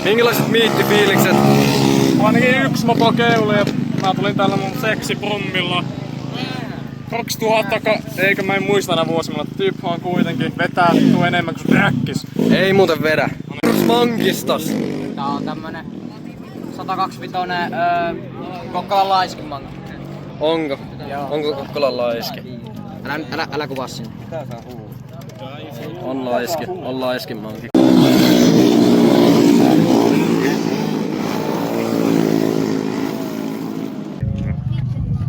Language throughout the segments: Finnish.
Minkälaiset miittifiilikset? Ainakin yksi mopo keuli ja mä tulin tällä mun seksiprummilla. 2000, eikö mä en muista aina vuosina, mutta tyyppi on kuitenkin vetää vittu enemmän kuin räkkis. Ei muuten vedä. Mankistas. Tää on tämmönen 125 Kokkolan laiskin mankki. Onko? Joo. Onko Kokkolan laiski? Älä kuvaa sinne. On laiski. On laiskin mankki.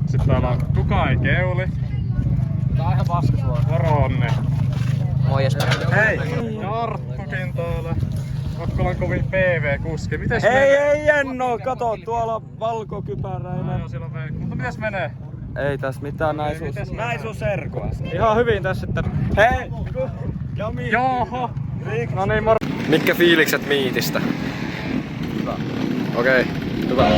Sitten täällä on Kuka ei keuli. Tää on ihan paska suora. Moro Onni. Moi Jesper. Hei! Jarppakin täällä. Kokkolan kovin PV-kuski. Mites Hei, menee? ei Jenno, kato tuolla valkokypäräinen. Joo, siellä on Veikko. Mutta mites menee? Ei tässä mitään näis on serkoa. Ihan hyvin tässä sitten. Hei! Jami! Jooho! No niin, moro. Mitkä fiilikset miitistä? Hyvä. Okei, hyvä.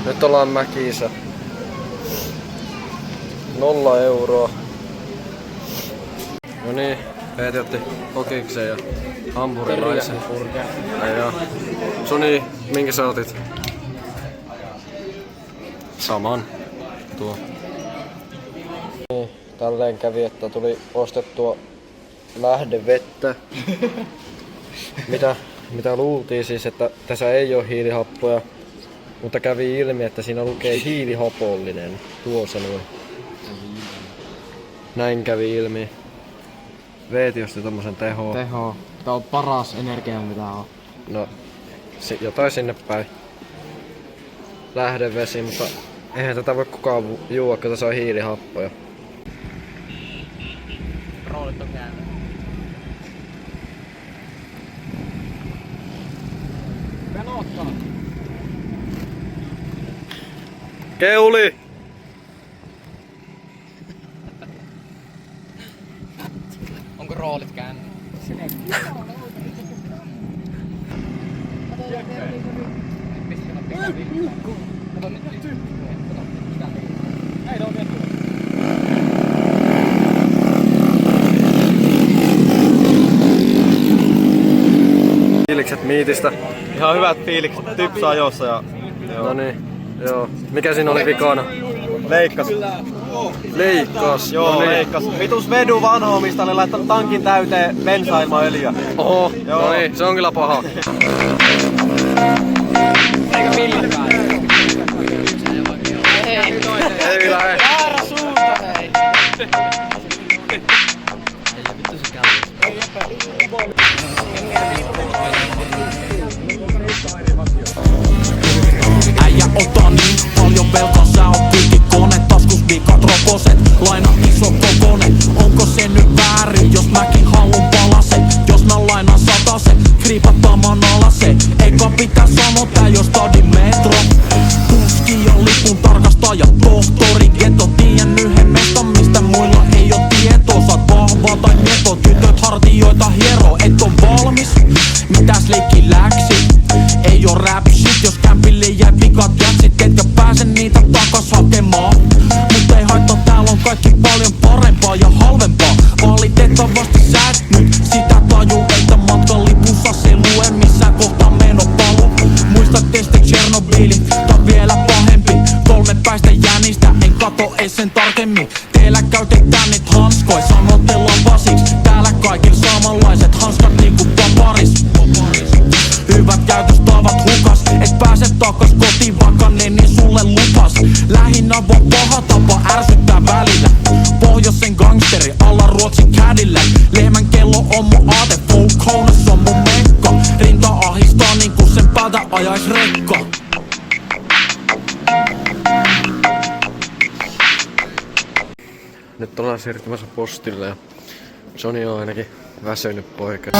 Nyt ollaan Mäkissä. 0 euroa. No niin, Peeti otti kokiksen ja hampurilaisen. Ja Suni, minkä sä otit? Saman. Tuo. Tälleen kävi, että tuli ostettua lähdevettä. Mitä luultiin siis, että tässä ei ole hiilihappoja. Mutta kävi ilmi, että siinä lukee hiilihapollinen. Tuossa noin. Näin kävi ilmi. Veeti osti tommosen teho. Teho. Tää on paras energia mitä on. No, jotain sinne päin. Lähdevesi, mutta eihän tätä voi kukaan juua, kun tässä on hiilihappoja. Roolit on käynyt. Pelottaa. Keuli! Onko roolit käynyt? Fiilikset miitistä. Ihan hyvät fiilikset typsä ajossa ja... No niin, joo. Mikä siinä oli vikana? Leikkas. Leikkas. Joo, no niin. leikkas. Vitus vedu vanho, mistä oli laittanut tankin täyteen bensaa ilman öljyä. Oho, Joo. no niin, se on kyllä paha. Eikö millään? Ei kyllä ei. Väärä suunta hei! Äijä ota niin paljon velkaa, sä oot kone, taskus viikat roposet, laina iso kokone. Onko se nyt väärin, jos mäkin haluun palasen? Jos mä lainan satase, kriipattamaan alase. Eikä pitää sanota, jos stadin metro Meille jäi vikat jätsit, etkä pääse niitä takas hakemaan. Mut ei haittaa, täällä on kaikki paljon parempaa ja halvempaa. Valitettavasti sä et nyt sitä taju, eikä matkan lipussa se lue missään kohtaa menopalu. Muistat testi Tchernobylin, tai vielä pahempi. 3 päistä jänistä, en kato ei sen tarkemmin. Teillä käytetään niitä hanskoi, sanotellaan vasiksi. Täällä kaikilla samanlaiset hanskat niinku paparis. Hyvät käytöstavat hukas, et pääse takas kotiin vaikka ne niin sulle lupas. Lähinnä vaan paha tapa ärsyttää välillä. Pohjoisen gangsteri alla Ruotsin kädillä. Lehmän kello on mun aate, folk hounas on mun mekka. Rinta ahistaa niinku sen päältä ajais rekka. Nyt ollaan siirtymässä postille ja Johnny on ainakin väsynyt poika.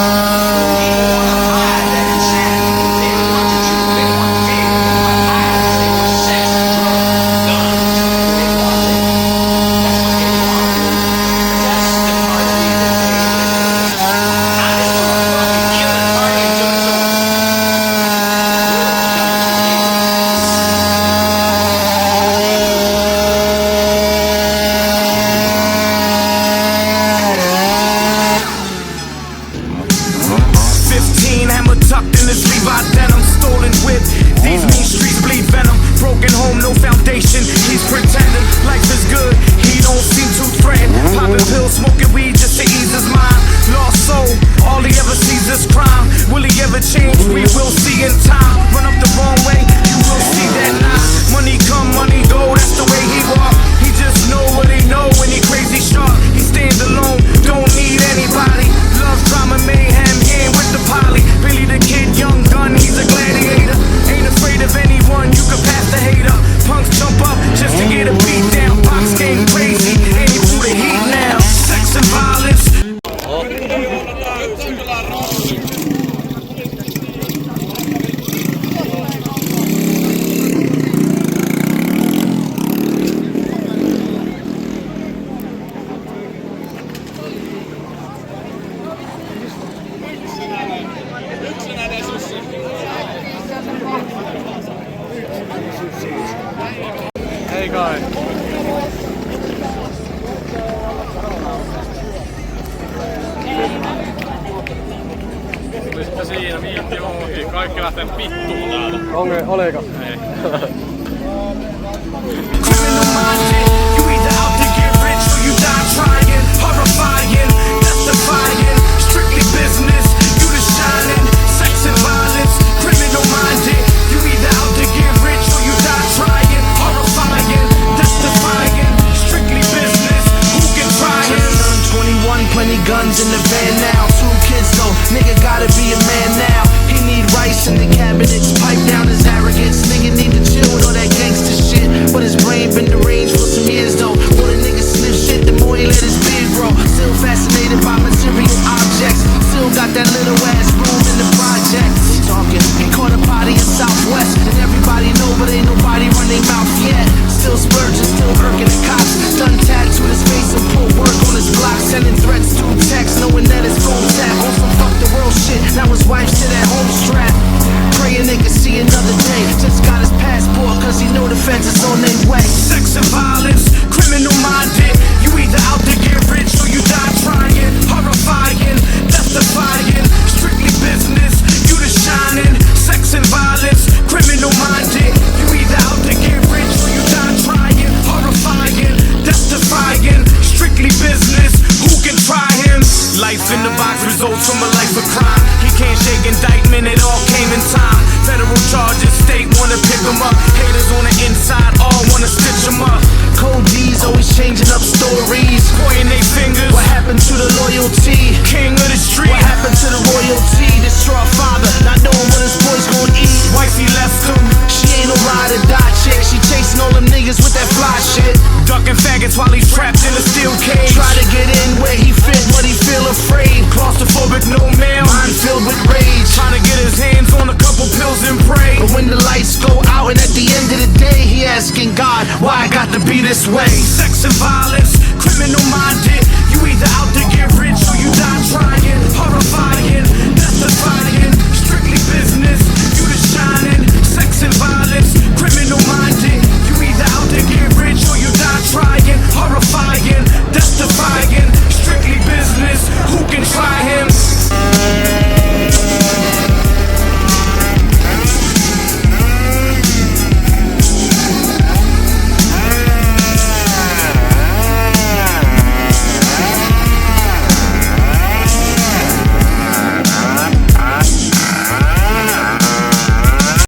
Hei kai. Tuli sitten siinä viitti ohi. Kaikki lähtee vittuun täältä. Oliko? Ei. Guns in the van now, 2 kids though, nigga gotta be a man now. He need rice in the cabinets, pipe down his arrogance. Nigga need to chill with all that gangster shit, but his brain been deranged for some years though. More the nigga sniff shit, the more he let his beard grow. Still fascinated by material objects, still got that little ass room in the project. Talking, he caught a party in Southwest, and everybody know but ain't nobody run their mouth yet. Still splurging, still irking the cops, done tats with his face and put work on his block, sending threats to text, knowing that his phone tap on some fuck the world shit. Now his wife's to that home strap, praying they can see another day. Just got his passport cause he know the feds is on their way. Sex and violence, criminal minded. You either out to get rich or you die trying. Horrifying, death defying, strictly business, you the shining. Sex and violence, criminal minded. You either out to get rich or you die trying. Horrifying, death defying, strictly business, who can try him? Life in the box results from a life of crime. He can't shake indictment, it all came in time. Federal charges, state wanna pick him up. Haters on the inside, all wanna stitch him up. Cold D's always changing up stories, pointing their fingers. What happened to the loyalty? King of the street. What happened to the royalty? Distraught